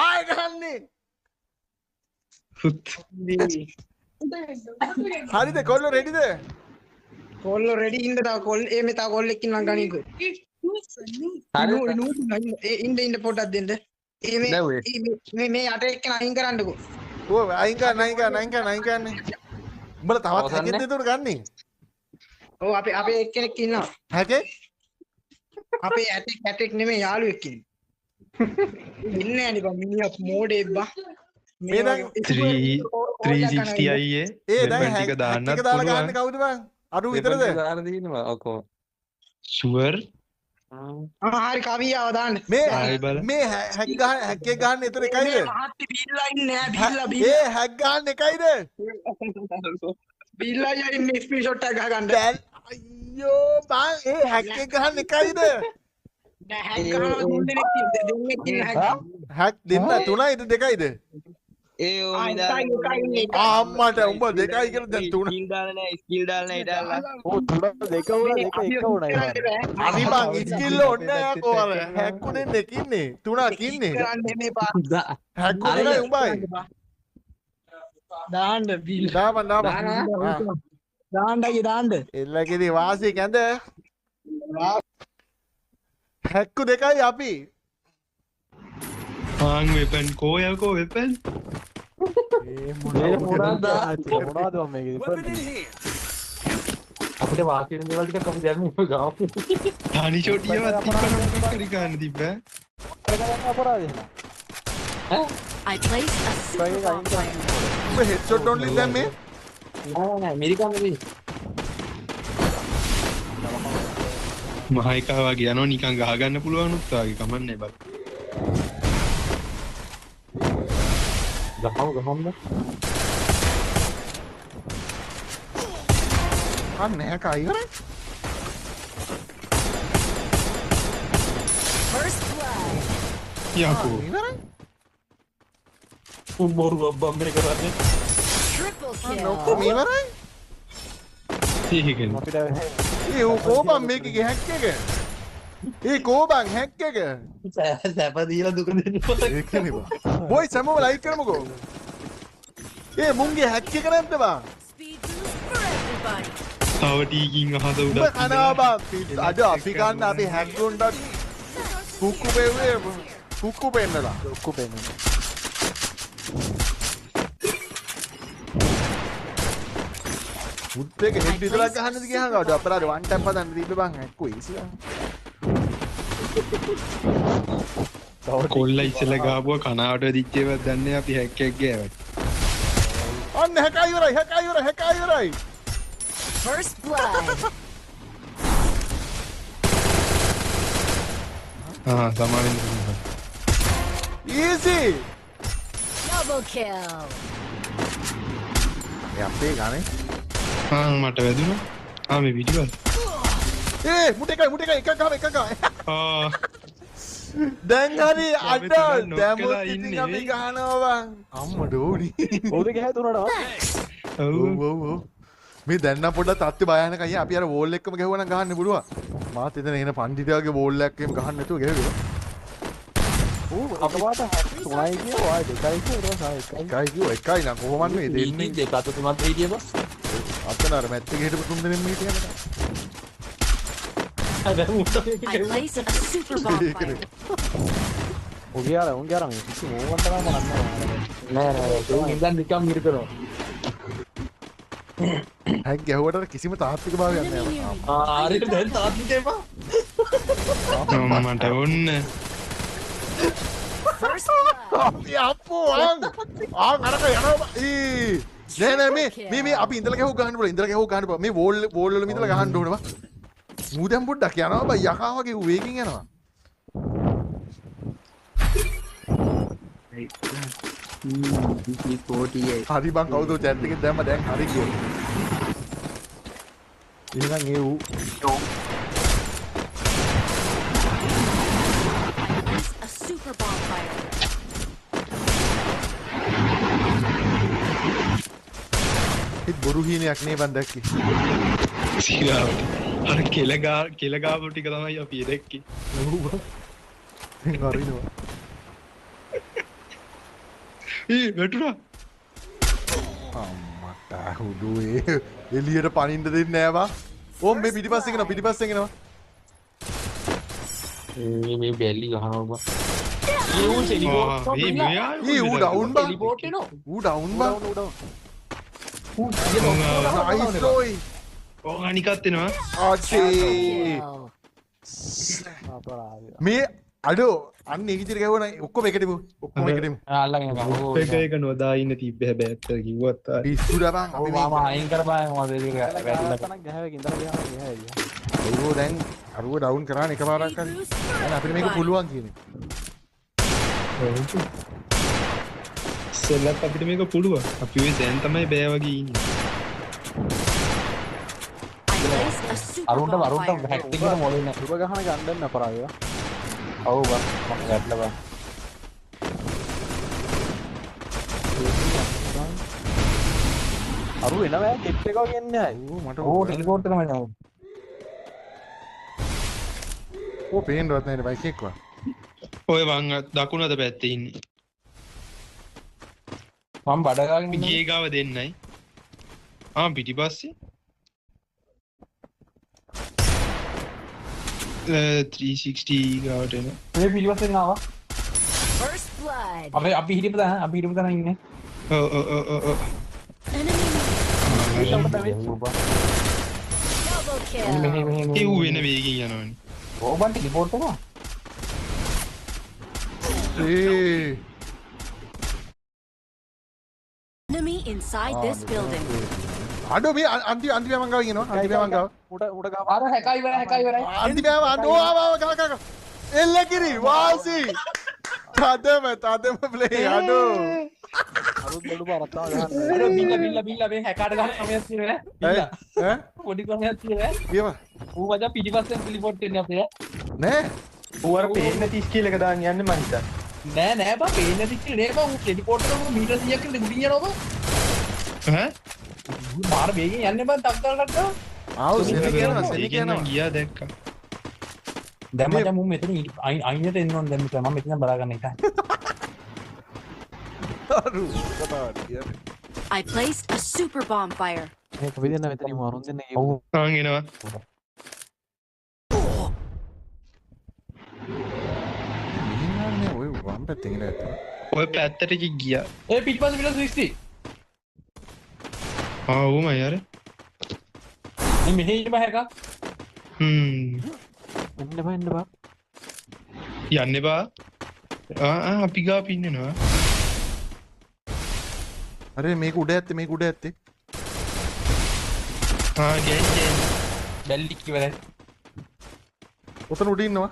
ආය ගහන්නේ. හරිද කොල්ලෝ රෙඩිද? කොල්ලෝ රෙඩි ඉන්න තා කොල් මේ තා කොල්ලෙක් ඉන්නවා ගනිකෝ. ඉන්න පොඩ්ඩක් දෙන්න. මේ යට එක්කන අයින් කරන්නකෝ. ඔව් අයින් කරන්නේ. උඹලා තවත් හැකෙත් දෙතොට ගන්නේ. ඔව් අපේ එක්කෙනෙක් ඉන්නවා. හැකේ? අපේ ඇටෙක් නෙමෙයි යාළුවෙක් ඉන්නේ. ඉන්නේ නේ බං මිනිහා මෝඩේ බා. මේ දැන් 360 අයියේ දැන් ටික දාන්නත් එක දාලා ගන්න කවුද බං? අරු විතරද? දාන්න දිනවා ඔකෝ. ෂුවර් හරි කවියාව දාන්න. මේ හැක්කේ ගන්න එතන එකයිද? මහත්ති බිල්ලා ඉන්නේ බිල්ලා ඒ හැක් ගන්න එකයිද? බිල්ලා යන්නේ ස්ක්‍රීන්ෂොට් එක ගහගන්න. අයියෝ බං ඒ හැක්කේ ගන්න එකයිද? හැක් ගහනවා දෙන්නෙක් ඉන්න හැක් දෙන්න තුනයිද දෙකයිද? ඒ ඕ මිදා අම්මට උඹ දෙකයි කියලා දැන් තුන. ස්කිල් දාලා නැහැ ස්කිල් දාලා නැහැ දාලා. ඕ තුන දෙක උනා දෙක එක උනා අනි බං ස්කිල් ඕනේ නැහැ යකෝ අර හැක්කුනේ දෙකින්නේ තුනක් ඉන්නේ. කරන්නේ මේ පා. හැක්කුනේ උඹයි. දාන්න බිල්. දාපන් දාන්න. එල්ලකේදී වාසිය කැඳ. හැක්කු දෙකයි අපි. ආන් වෙපන් කෝයකෝ වෙපන් මොනවද මේකේ අපිට වාසිය වෙන දේවල් ටිකක් අපි දැම්මු ගාමු. තනි චොටියවත් තිබ්බනම් කරි ගන්න තිබ්බ අපරාධය I placed a super bonfire. උඹ හෙඩ්ෂොට් ඔන්ලි දැම්මේ? නෑ ඇමරිකානු නෙවෙයි. මහයිකා වගේ යනවා නිකන් ගහගන්න පුළුවන් උත් වාගේ කමන්නේ බල. ගහමු. අන්න හැක ඉවරයි. First blood. යකෝ ඉවරයි. උඹරු බම්බරේ කරන්නේ. Triple ඔක්කොම kill. ඉවරයි. ඒකනේ අපිට ඒ කෝබන් මේකේ හැක් එක. ඒ කෝබන් හැක් එක. සැප දීලා දුක දෙන්න. ඒකනේ බා. බොයි සමම ලයික් කරමුකෝ. ඒ මුංගේ හැක් එක නැද්ද බා? Speed boost for everybody. තව ටීකින් අහස උඹ උඩ කනවා බා. අද අපි ගන්න අපි හැක් ගොන්නත් කුක්කු පෙව්වේ කුක්කු පෙන්නලා. ඔක්කො පෙන්නේ මුත් එක හෙඩ් විතරක් ගහන්නද කියහම අද අපරාද වන් ටැප් හදන්න දීපේ බං හැක්කෝ ඊසියා. කොල්ල ඉස්සෙල්ලා ගාපුවා කනාවට දිච්ච ඒවත් දන්නේ අපි හැක් එකක් ගෑවත්. අන්න හැකයි ඉවරයි. First blood. සමාවෙන්න. easy. Double kill. අපේ ගානේ. මට වැදුනා. මේ විඩියෝ. මුට එකයි එකක් ගහ. දැන් හරි අඩ දැමුත් ඉතින් අපි ගහනවා බං. අම්මඩ ඕනි. කවුද ගහතුනට ඔව්. මේ දැන් නම් පොඩ්ඩක් තත්ති බයහනක අයියා අපි අර වෝල් එකම ගැහුවා නම් ගහන්න පුළුවන්. මාත් එතන එන පණ්ඩිතයාගේ වෝල් එකක් එහෙම ගහන්න නැතුව ගැහුවා. ඕ අපවාට 3යි කියෝ ආයි 2යි කියෝ ඊට පස්සේ එකයි කිව්වා එකයි නම් කොහොමද මේ දෙන්නේ? දෙක අත තුනක් හිටියම. අතන අර මැට් එකේ හිටපු තුන් දෙනෙක් මේ හිටියනද? I placed a super bonfire. උගේ අර මේ කිසි මොකක්ද තරම නෑ ඒ ඉඳන් නිකම් මිර කරනවා. හැක් ගැහුවට කිසිම තාත්වික භාවයක් නෑ. හරියට දැන් තාත්වික එපා. මට ඔන්න First blood. අප්පෝ අරක යනවා. නෑ මේ අපි ඉඳලා ගැහුව ගහන්න පුළුවන්. මේ වෝල් වල ඉඳලා ගහන්න ඕනවා. මූ දැන් පොඩ්ඩක් යනවා බයි යකා වගේ වේගෙන් යනවා. හරි බං කවුද chat එකේ දැම්ම දැන් හරි කියලා. එහෙනම් ඒ ඌ A super bonfire. ඒත් බොරු හීනයක් නේ බං දැක්කේ. සිරාවට අර කෙලගාපු ටික තමයි අපි දැක්කේ. දැන් හරිනවා. ඒ වැටුණා අම්මට හුඩුවේ එලියට පනින්ට දෙන්න නෑවා ඕම් මේ පිටිපස්සෙන පිටිපස්සෙනවා මේ බැල්ලි ගහනවා බා. ඌ ඩවුන් බා ඌ ඩවුන් බා නයිස්ලෝයි ඕ අනිකත් එනවා ආචේ අපරාධය. මේ අඩෝ අන්න ඒවිදිර ගැවන ඔක්කොම එකටම ඔක්කොම එකටම අල්ලගෙන ගහනවා. එක එක නොදා ඉන්න තිබ්බ හැබැයි ඇත්ත කිව්වත් හරි. පිස්සු දබන් ඔව් මාම අයින් කරපන් මම දෙක වැටලා. තනක් ගහවක ඉඳලා ගියාම ගියා. ඒකෝ දැන් අරුව ඩවුන් කරාන එකපාරක් හරි දැන් අපිට මේක පුළුවන් කියන්නේ ඉස්සෙල්ලත් අපිට මේක පුළුවන් අපි ඔය දැන් තමයි බෑ වගේ ඉන්නේ I placed a super අරුන්ට bonfire. හැක්ටිං එකට මොළේ නැහැ. සුබ ගහන ගන්න අපරාධය. ඔව් බා මම වැටලා බා. අරු එනවා ගෙට් එක ගෙන්නේ. ඕ මට ඕ ටෙලිපෝට් එකම යනවා. ඕ පේන්නවත් නැහැ බයික් එක්කවා ඔය වං දකුණත පැත්තේ ඉන්නේ මම බඩ ගාගෙන ඉන්නේ. ගියේ ගාව දෙන්නයි පිටිපස්සේ 360 ගාවට එන මේ පිළිවෙස්ෙන් ආවා. First blood. අපි හිටියපු තැන ඉන්නේ. ඔව් Enemy double kill. ඒ ඌ වෙන වේගෙන් යනවනේ ඕබන් ටෙලිපෝට් කරනවා. ඒ Enemy inside this building. අඩෝ මේ අන්තිම මං ගාව කියනවා අන්තිම මං ගාව උඩ ගහ. අර හැකයි ඉවරයි. අන්තිම අඩෝ ආවා ගහ එල්ල කිරි වාසි තදම ප්ලේ අඩෝ අරුත් බඩු බරත්තා ගහන්න. අර බිල්ල මේ හැකාට ගන්න කමයක් තියෙන්නේ නැහැ. ඈ පොඩි කමයක් තියෙන්නේ නැහැ. කියව ඌ මචං පිටිපස්සෙන් ටෙලිපෝට් වෙන්නේ අපේ. නෑ ඌ අර පේන්නේ නැති ස්කිල් එක දාන්න යන්නේ මං හිතා. නෑ බා පේන්නේ නැති ස්කිල් නේ බා ඌ ටෙලිපෝට් එකට මීටර් 100ක් කට ගුඩින් යනවා බා. ඈ මාර වේගෙන් යන්නේ බා ටක් කරලා. ආව සෙනග ඒකෙන් කියනවා නම් ගියා දැක්කා දැන් මචං මම මෙතන අයිනට එන්න ඕන දැන් මම මෙතන බලා ගන්න එකයි. අරු කතාවට කියන්නේ I placed a super bonfire. මේ කොහෙද යන මෙතනින් වරුන් දෙන්න ගියේ. ඔව් එනවා මිනිහන්නේ ඔය වම් පැත්තේ ඉන්න ඇත්ත ඔය පැත්තට ගියා ඒ පිටිපස්ස 60. ඌම යාර මේ මෙහෙ ඉන්න බෑ එකක්. එන්න බා. යන්න බා අපි ගා පින්නනවා අරේ මේක උඩ ඇත්තේ ගෑන් බැල්ලි කිවරයි. ඔතන උඩ ඉන්නවා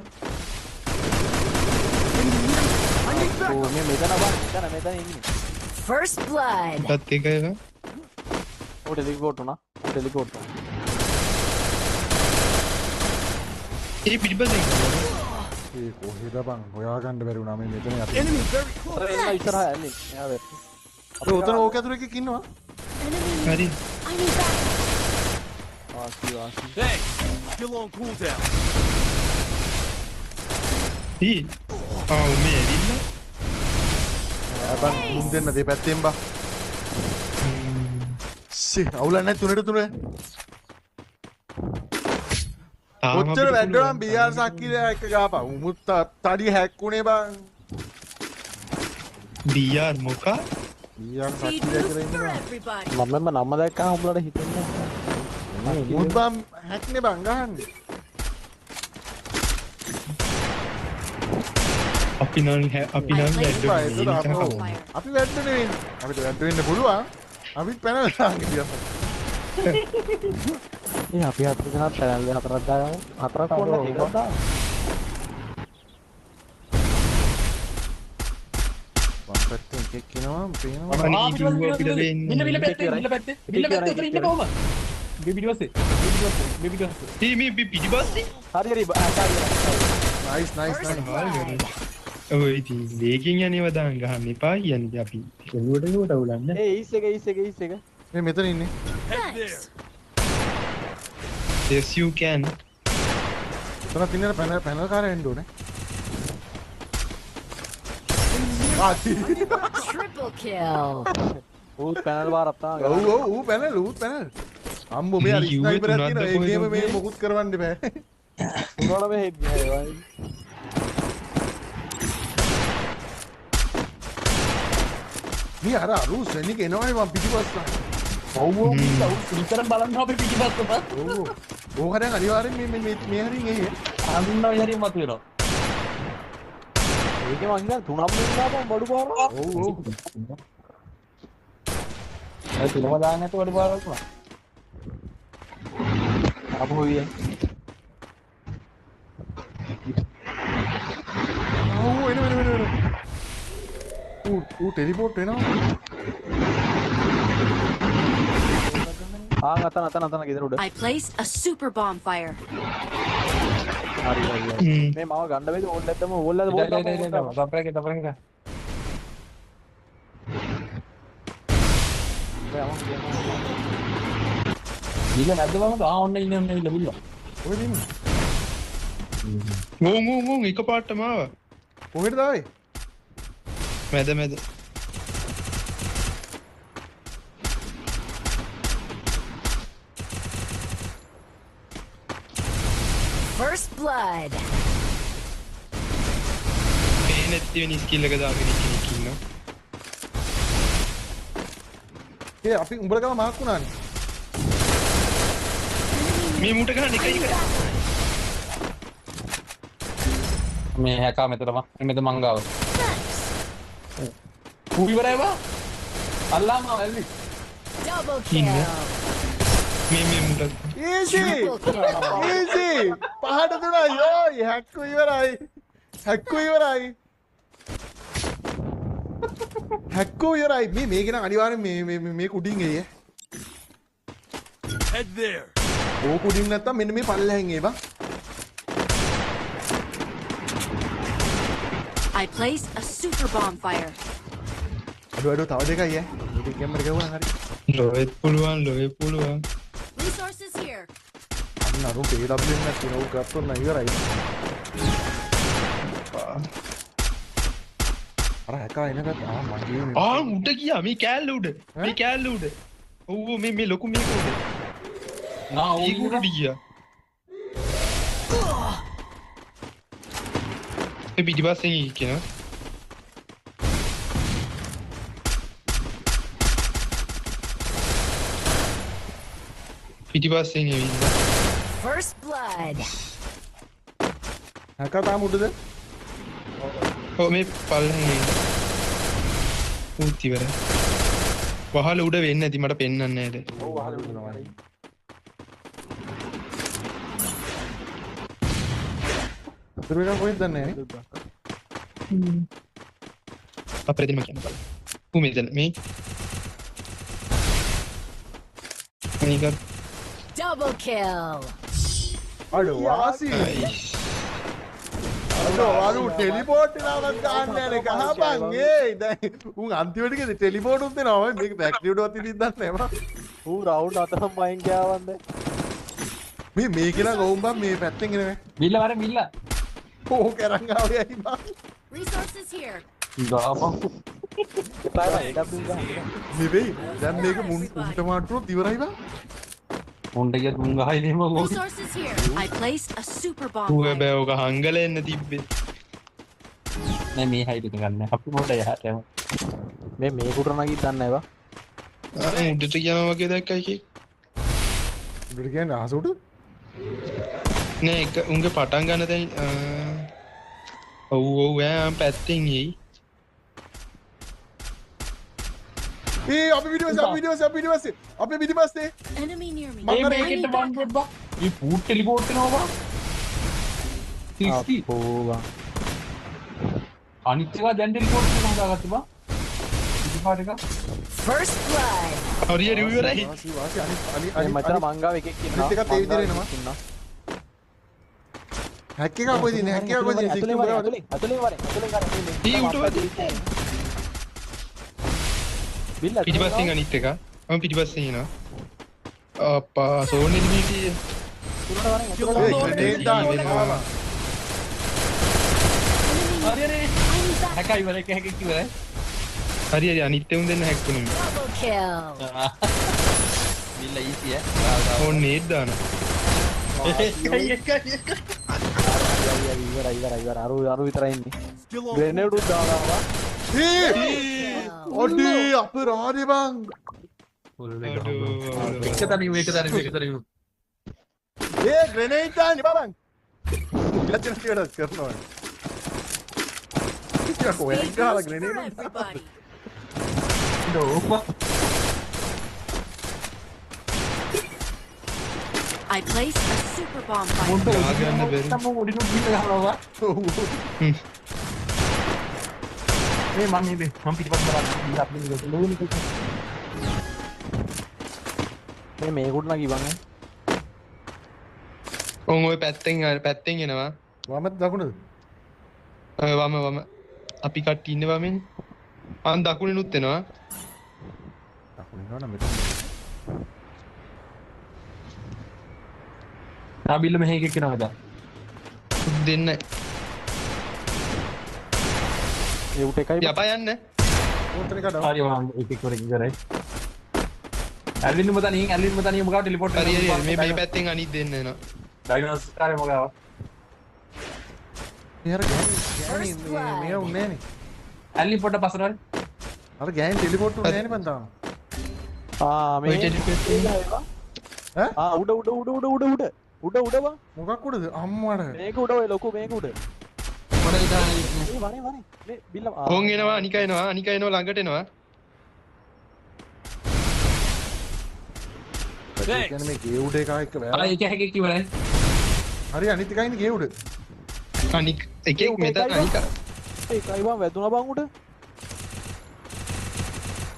ඕ මේ මෙතන ඉන්නේ. First blood. තත් එක එක ඕ ටෙලිපෝට් උනා. ටෙලිපෝට්. ඒ පිටිපස්සේ ඒ කොහෙද බං හොයාගන්න බැරි වුණා මේ මෙතන යන්නේ අර එන්න ඉස්සරහා යන්නේ. එයා වෙත්. අපි ඔතන ඕක ඇතුලේ එකක් ඉන්නවා Enemy. හරි I need back. වාසි. ඊ මේ ඇවිල්ලා බං මුන් දෙන්න දෙපැත්තෙන් බා සි අවුල නැහැ තුනට තුන ඔච්චර වැඩ්ඩනම් බියාර් සක්කිල එක ගාපා උමුත් තඩි හැක්කුණේ බං බියාර් මොකා බියාර් Feed සක්කිල food කියලා for ඉන්නවා everybody. මම නම දැක්කම උඹලට හිතෙන්නේ නැහැ. මුත් බම් හැක්නේ බං ගහන්නේ අපි නම් ඒතර වැඩ Bonfire. අපි වැඩ නෙවෙයි අපිට වැඩ වෙන්න පුළුවන් අපිත් පැනලා ගියා ඒ අපි අත් දෙනා පැනල් හතරක් දාගමු. හතරක් වුණා එකක් දාමු. වම් පැත්තෙන් එකෙක් එනවා පේනවා බිල්ල පැත්තේ උතර ඉන්න කොහොම? මේ පිටිපස්සේ. මේ පිටිපස්සේ හරි. නයිස් ඔය ඉතින් වේගෙන් යන්නේව දාන් ගහන්න එපා කියන්නේ අපි ඔළුවට උලන්න ඒ ඊස් එක. මේ මෙතන ඉන්නේ Thanks. yes you can එතන තින්න පැනල් කාරය එන්න ඕනේ ආති Triple kill. ඌත් පැනල් බාරක් තමයි ඔව් ඔව් ඌ පැනල් අම්බෝ මේ අර කිව්වේ ස්නයිපර් එකක් තුනක්ද තියෙනවා ඒකේම කොහෙද මේ ඔබේ? මොකුත් කරවන්න බෑ උනෝන මේ හෙඩ් නෑ වයි මේ අර අරුස් වෙනික එනවනේ මම පිටිපස්සට ඔව් ඔව් විතර බලන්න අපි පිටිපස්සට ඔව් ඕක දැන් අනිවාර්යෙන් මේ හරින් එයි අඳුන්න විහරිය මත වෙනවා ඒකේ මං හිතන්නේ තුනක් මෙන්නාම බඩු පාර ඔව් ඔව් ඒ තුනම දාන්න නැතුව වඩ පාරක් වුණා අපු හොයියේ ඔව් එන ඌ ටෙලිපෝට් වෙනවා අතන ගෙදර උඩ I placed a super bonfire. හරි මේ මාව ගන්න බැයිද ඕල් නැත්තම ඕල්ලාද බෝල් තපරක ඉල්ල නැද්ද මම ඔන්න ඉන්න ඉල්ල ඔය දින්න ඕ එක පාට්ටම ආවා කොහෙටද ආවේ මැද First blood. මේ නැතිවෙන ස්කිල් එක දාගෙන කෙනෙක් ඉන්නවා ඒ අපි උඹලා ගම මාක් වුණානේ මේ මුට ගන්න එකයි මේ හැකා මෙතනම මෙතන මංගාව Nice. කුවිවරයි බා අල්ලාම ඇල්ලි Double kill. මේ මුට ඊසි Triple kill. ඊසි පහට තුනයි යෝයි හැක්කු ඉවරයි හැක්කු ඉවරයි මේක නම් අනිවාර්යෙන් මේ කුඩින් එයි head there ඕ කුඩින් නැත්තම් මෙන්න මේ පල්ලෙහෙන් ඒවා I placed a super bonfire. අඩු තව දෙකයි මේක කැමර ගවුණා හරි ලොවෙත් පුළුවන් Resources here. අන්න අරු PW එකක් තියෙනවා ඌ ගත්තොත් නම් ඉවරයි අර හැකා එනකත් මගේ උඩ ගියා මේ කෑල්ල උඩ ඔව් මේ ලොකු මේක උඩ නා ඒක උඩ ගියා ඒ පිටිපස්සෙන් ඉක්කනවා පිටිපස්සෙන් එවිල්ලා First blood. හැකා තාම උඩද ඔව් මේ පල්ලෙන් උත් ඉවරයි වහල උඩ වෙන්නේ නැති මට පෙන්වන්නේ නැහැ ඔව් වහල උඩනවා අතුරු එක කොහෙද දන්නේ අපේ දෙන්න කියන්න බලන්න ඌ මෙතන මේ මේක Double kill. අඩෝ වාසි අඩෝ ටෙලිපෝට් එකවත් ගන්න නැහැ ගහපන් ඒ දැන් උන් අන්තිමට කිව්වේ ටෙලිපෝට් උත් දෙනවා මේක ෆැක්ටරි උඩවත් ඉදින් දන්නේ නැහැ ඌ රවුන්ඩ් අතම මයින් ගාවන්ද මේක නම් ගොවුම් බම් මේ පැත්තෙන් එනවා බිල්ල වර බිල්ල ඕ කරන් ආවේ ඇයි බං Resources here. ගාපන් එපාම ඒඩබ්ලිව් ගහන්න නෙවෙයි දැන් මේක මුන්ට මාට්ටුනොත් ඉවරයි බං මුන්ට ගිය තුන් ගහයි දෙම ඕක Resources here. I placed a super ඌ bonfire. හැබැයි ඔක හංගල එන්න තිබ්බේ නෑ මේ හයිද ගන්න අපි මොකට යහට යමු මේකට නගින් දන්නේ නැවා උඩට යනවා වගේ දැක්කයි කි උඩට කියන්නේ අහසට නෑ එක උන්ගේ පටන් ගන්න තැන් ඔව් ඈ පැත්තෙන් එයි ඒ අපි පිටිපස්සේ Enemy near me. මේ I මේකෙට need බන් backup. බා මේ පූට් ටෙලිපෝට් වෙනවා බා 60 ඕවා අනිත් එක දැන් ටෙලිපෝට් වෙනවා දාගත්ත බා ඉතිපාර එක First blood. හරිය රිවිවරයි වාසි අනිත් මේ මචං මංගාව එකෙක් ඉන්නවා අනිත් එකත් ඒ විදිහට එනවා. ඉන්නවා හැක් එකක් කොයිද ඉන්නේ හැක් එකක් කොයිද ඉන්නේ අතුලෙන් වරේ ඊ උඩ බිල්ල පිටිපස්සෙන් අනිත් එක මම පිටිපස්සෙන් එනවා අප්පා සෝනේ දිවිටි ඒ ග්‍රනේඩ් දාන්න ආවා හරි හරි I need හැකයි ඉවර එක හැකක් ඉවරයි. හරි හරි අනිත් එවුන් දෙන්න හැක්කුනේ. Double kill. බිල්ල ඊසි ඈ. ඕන් නේත් දාන. ඉවර අරු විතරයි ඉන්නේ. ග්‍රෙනේඩ් උත් දානවා. ඔඩි අපේ රාඩේ බං. එක තනියම ඒ ග්‍රෙනේඩ් දාන්නේ බං. ඉලක්කන කියලා කරනවා. කියා කොහෙන් ගහලා For ග්‍රෙනේඩ් everybody. I placed a super bomb fighter. ගන්න බැරි. උඩින් ගිහින් ගහනවා. මේ මං ඉන්නේ මං පිටිපස්ස බලන්න අපි මේකුට නගී බං. ඔන් ඔය පැත්තෙන් එනවා. වමත් දකුණද? වම අපි කට්ටිය ඉන්නේ වමෙන්. අන් දකුණිනුත් එනවා. දකුණේ නෝන මෙතන. ආබිල්ල මෙහෙ එකක් කෙනාද දෙන්න ඒ උට එකයි යපා යන්න. ඕතන කඩව. හරි වань එකක් වර ඉවරයි ඇල්වින් මතනින් මොකක්ද ටෙලිපෝට් හරි හරි මේ පැත්තෙන් අනිත් දෙන්න එනවා. ඩයිනෝස් කාරේ මොකක්ද මෙහෙර ගෑණි මේ උන්නේ නේ. ඇල්වින් පොඩ පස්සට අර ගෑණි ටෙලිපෝට් උන්නේ නේ බං තාම. මේ උඩ බං. මොකක් උඩද? අම්මඩ. මේක උඩ ඔය ලොකු මේක උඩ. පොඩ ඉදාන වනේ මේ බිල්ල ඕන් එනවා අනික එනවා ළඟට එනවා. ඒ කියන්නේ මේ ගේ උඩ එකා එක්ක අර වැරා. එක හැකක් ඉවරයි හරි අනිත් එකයි ඉන්නේ ගේ උඩ. අනික එකෙක් මෙතන අනික ඒකයි බං වැදුනා බං උඩ.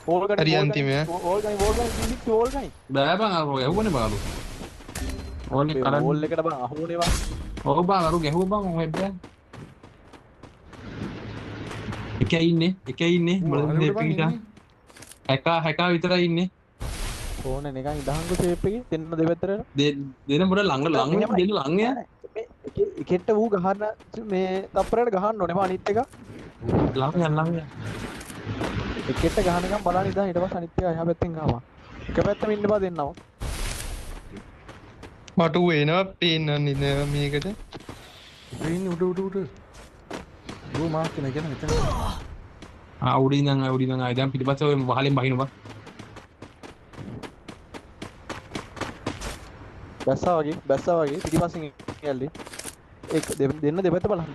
ඕල් ගනි හරි අන්තිමයා. ඕල් ගනි බෑ බං අර ගැහුවනේ බාලු ඕනේ කරන් ඕල් එකට බං අහුනේ බං. ඔව් බං අර ගැහුව බං ඔය බෑ එකයි ඉන්නේ මොකද දෙපිට හැකා විතරයි ඉන්නේ ඕනේ නිකන් ඉදහංගු ෂේප් එකේ දෙන්න දෙපැත්තට දෙන මොඩ ළඟ දෙන්න ළඟ එකට ඌ ගහන්න මේ තප්පරයට ගහන්න ඕනේ මා අනිත් එක ළඟ එකට ගහනකම් බලන්න ඉඳන් ඊට පස්සේ අනිත් එක එහා පැත්තෙන් ගහනවා එක පැත්තෙම ඉන්න බා දෙන්නව මට ඌ එනවා පේන්නන්නේ නෑ මේකට. ඉන්නේ උඩ. ඌ මාක් කෙනෙක් කියන මෙතන. උඩින් නම් ආයි දැන් පිටිපස්සේ ඔය වහලෙන් බහිනවා බැස්සා වගේ පිටිපස්සෙන් යල්ලි එක දෙන්න දෙපැත්ත බලන්න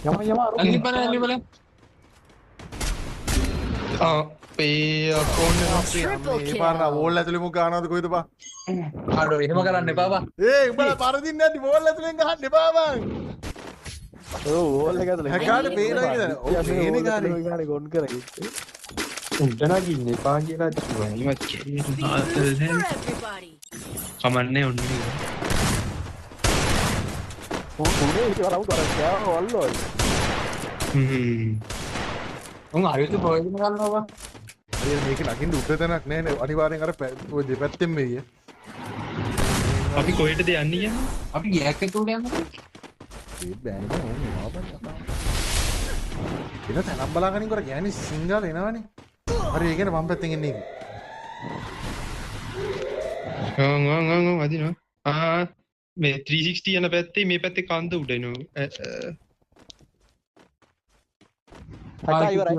යම ඇලි බල අපේ අකෝන් Triple මේ පාරන kill. වෝල් ඇතුලේ මුක් ගන්නවද කොයිද බං? අඩෝ එහෙම කරන්න එපා බා ඒ උඹලා පරදින්න නැති වෝල් ඇතුලෙන් ගහන්න එපා බං. ඕල් එක ඇතුලේ හැකාට පේනවා නේද? ඔව් පේන්නේ ගානේ. ගොන් කරේ උන්ටනගින්න එපා කියලා කිව්වා. ඉවත් For everybody. කමන්නේ ඔන්නේ. උනේ ඉතින් වල උඩ අරන් ඔල්ලෝ උන් ආයෙත් ප්‍රයෝජන ගන්නවා බා අය මේක නගින්න උඩ තැනක් නැහැ නේ. අනිවාර්යෙන් අර ඔය දෙපැත්තෙන් මෙయ్య. අපි කොහෙටද යන්නේ කියන්නේ? අපි ගෑක් එක උඩ යනවා ඒ බෑනේ ඕනේ ආපස්සට. එන තැනක් බලාගනින් කර ගෑණි සිංගල් එනවනේ. හරි ඒ කියන්නේ වම් පැත්තෙන් එන්නේ. අදිනවා. මේ 360 යන පැත්තේ මේ පැත්තේ කන්ද උඩ එනවා. හැකා ඉවරයි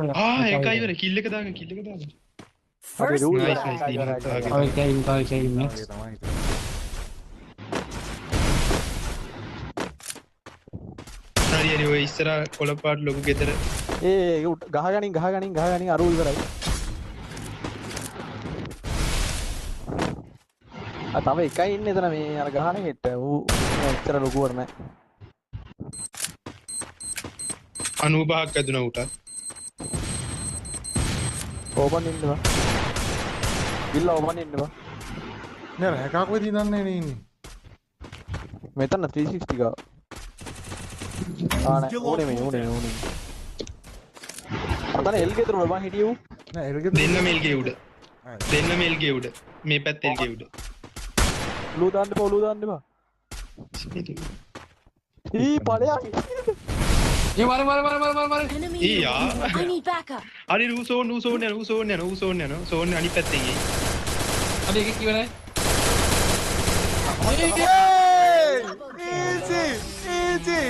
ඒකයි ඉවර කිල් එක දාන්න. First Nice, blood. nice. ඔය කයින් නේ ඒ තමයි. හරි ඔය ඉස්සර කොළපාට ලොකු ගෙදර ඒ ගහගනින් අරු ඉවරයි තව එකයි ඉන්න එතන මේ අර ගහන හෙට ඌ එච්චර ලොකුවට නෑ 95ක් ඇදුණා උට. ඕපන් ඉන්නවා ඉල්ල ඕපන් ඉන්නවා නෑ හැකා කොහෙද ඉඳන්නේ නේ ඉන්නේ. මෙතන 360 ගාව ආනේ ඕනේ අතන එල් ගෙදර වල මං හිටියු නෑ ඒක දෙන්න මෙල්ගේ උඩ. මේ පැත්තේ එල්ගේ උඩ. ලූ දාන්න එපා ඊ පඩයක් ඒ මර Enemy Yeah. eliminated. I need backup. හරි ඌසෝන් යනවා සෝන් අනිත් පැත්තේ ගියේ. අද එක කිවනේ easy easy